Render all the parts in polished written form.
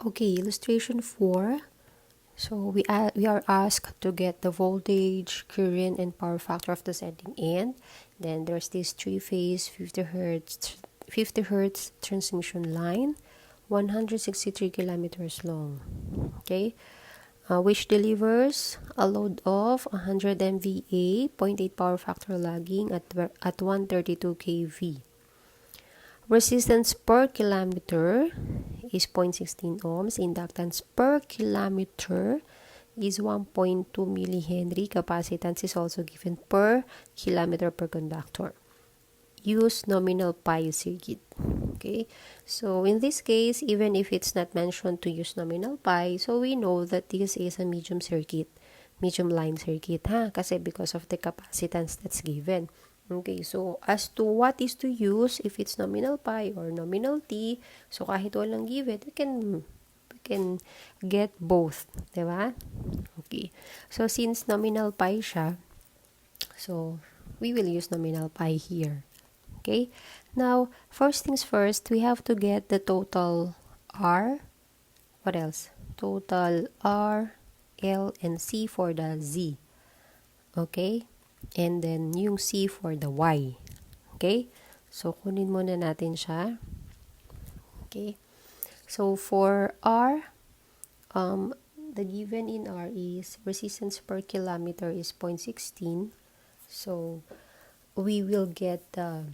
Okay, illustration 4. So we are asked to get the voltage, current, and power factor of the sending end. Then there's this three-phase 50 hertz transmission line, 163 kilometers long. Okay, which delivers a load of 100 MVA, 0.8 power factor lagging at 132 kV. Resistance per kilometer is 0.16 ohms. Inductance per kilometer is 1.2 millihenry. Capacitance is also given per kilometer per conductor. Use nominal pi circuit. Okay, so in this case, even if it's not mentioned to use nominal pi, so we know that this is a medium line circuit, kasi because of the capacitance that's given. Okay, so as to what is to use, if it's nominal pi or nominal t, so kahit walang given, we can get both, diba? Okay, so since nominal pi siya, so we will use nominal pi here. Okay, now first things first, we have to get the total R. What else? Total R, L, and C for the Z. Okay, and then yung C for the Y. Okay, so kunin muna natin siya. Okay, so for R, the given in R is resistance per kilometer is 0.16. So we will get the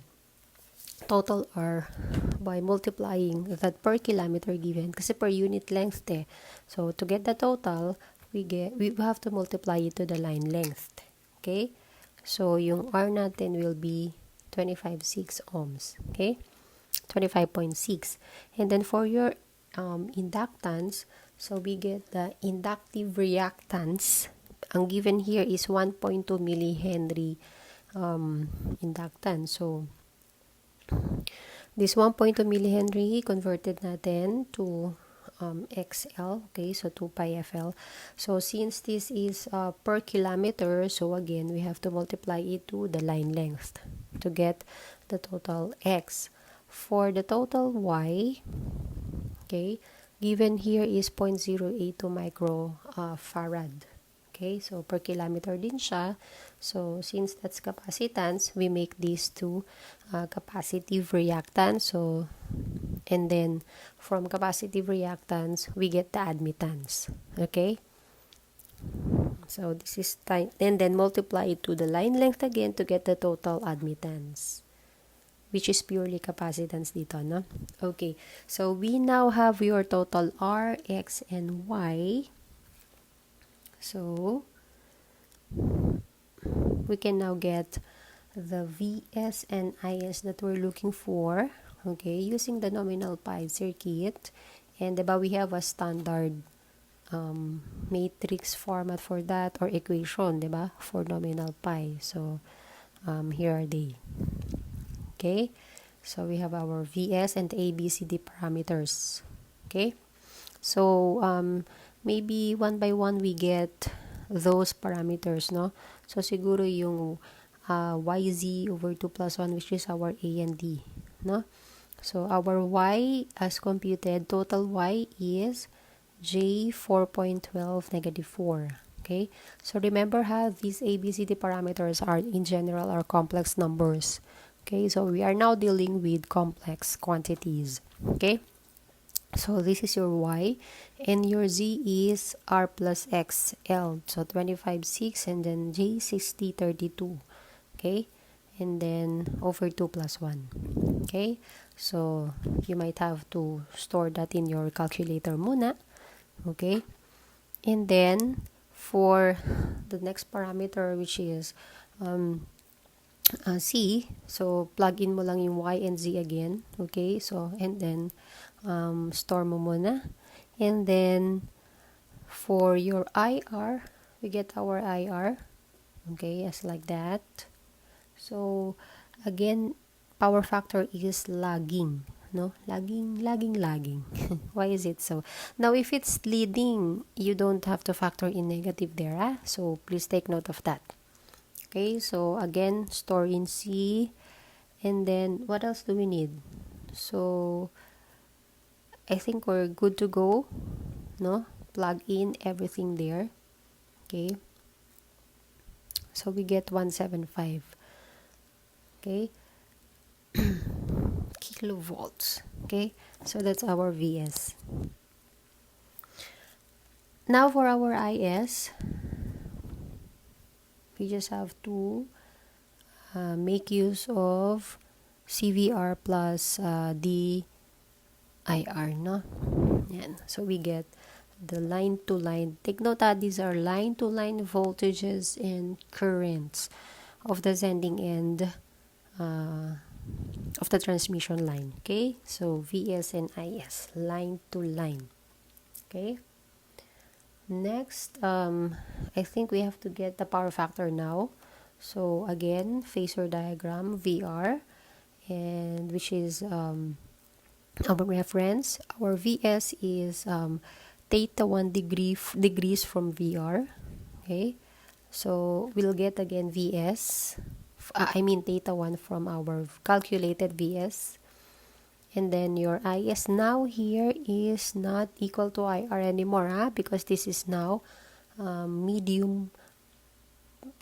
total R by multiplying that per kilometer given kasi per unit length So to get the total, we have to multiply it to the line length. Okay? So yung R natin will be 25.6 ohms. Okay? 25.6. And then for your inductance, so we get the inductive reactance. Ang given here is 1.2 millihenry inductance. So this 1.2 millihenry converted natin to XL, okay, so 2 pi FL. So since this is per kilometer, so again we have to multiply it to the line length to get the total X. For the total Y, okay, given here is 0.082 microfarad. Okay, so per kilometer din siya. So since that's capacitance, we make these two capacitive reactance. So and then from capacitive reactance, we get the admittance. Okay, so this is time, and then multiply it to the line length again to get the total admittance, which is purely capacitance dito, no? Okay, so we now have your total R, X, and Y. So we can now get the Vs and Is that we're looking for, okay, using the nominal pi circuit. And diba, we have a standard matrix format for that, or equation, diba, for nominal pi. So here are they. Okay, so we have our Vs and ABCD parameters. Okay, so maybe one by one we get those parameters, no? So siguro yung YZ over 2 plus 1, which is our A and D, no? So our Y as computed, total Y is J 4.12 negative 4. Okay, so remember how these ABCD parameters are in general are complex numbers. Okay, so we are now dealing with complex quantities. Okay, so this is your Y, and your Z is R plus XL, so 25.6, and then J 60.32. Okay, and then over 2 plus 1. Okay, so you might have to store that in your calculator muna. Okay, and then for the next parameter, which is C, so plug in mo lang yung Y and Z again. Okay, so and then store mo muna, and then for your IR, we get our IR, okay, as like that. So again, power factor is lagging, no? Lagging. Why is it so? Now if it's leading, you don't have to factor in negative there, so please take note of that. Okay, so again, store in C, and then what else do we need? So I think we're good to go, no? Plug in everything there. Okay, so we get 175. Okay, kilovolts. Okay, so that's our VS. Now for our IS, we just have to make use of CVR plus DIR, no? Yan. So we get the line to line. Take note that these are line to line voltages and currents of the sending end of the transmission line. Okay, so VS and IS, line to line. Okay, next, I think we have to get the power factor now. So again, phasor diagram, VR, and which is our reference. Our VS is theta 1 degrees from VR. Okay, so we'll get again VS, I mean theta 1 from our calculated VS. And then your IS now here is not equal to IR anymore, because this is now medium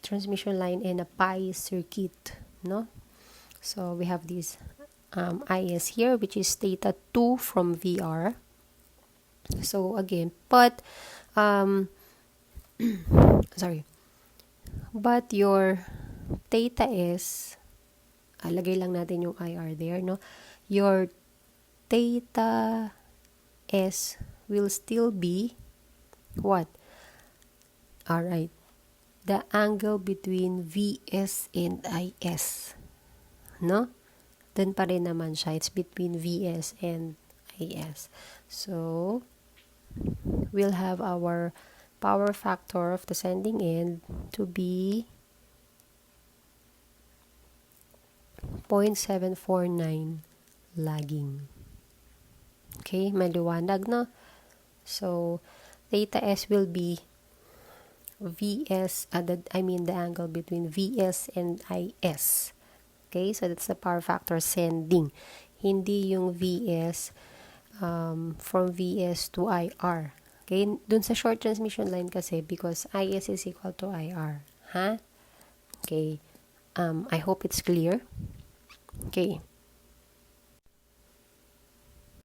transmission line in a pi circuit, no? So we have this IS here, which is theta 2 from VR. So again, but sorry, but your theta is, lagay lang natin yung IR there, no? Your theta S will still be what? Alright, the angle between VS and IS, no? Dun pa rin naman siya. It's between VS and IS. So, we'll have our power factor of the sending end to be 0.749 lagging. Okay, maliwanag, no? So, theta S will be VS, the angle between VS and IS. Okay, so that's the power factor sending. Hindi yung VS from VS to IR. Okay, dun sa short transmission line kasi, because IS is equal to IR. Okay, I hope it's clear. Okay,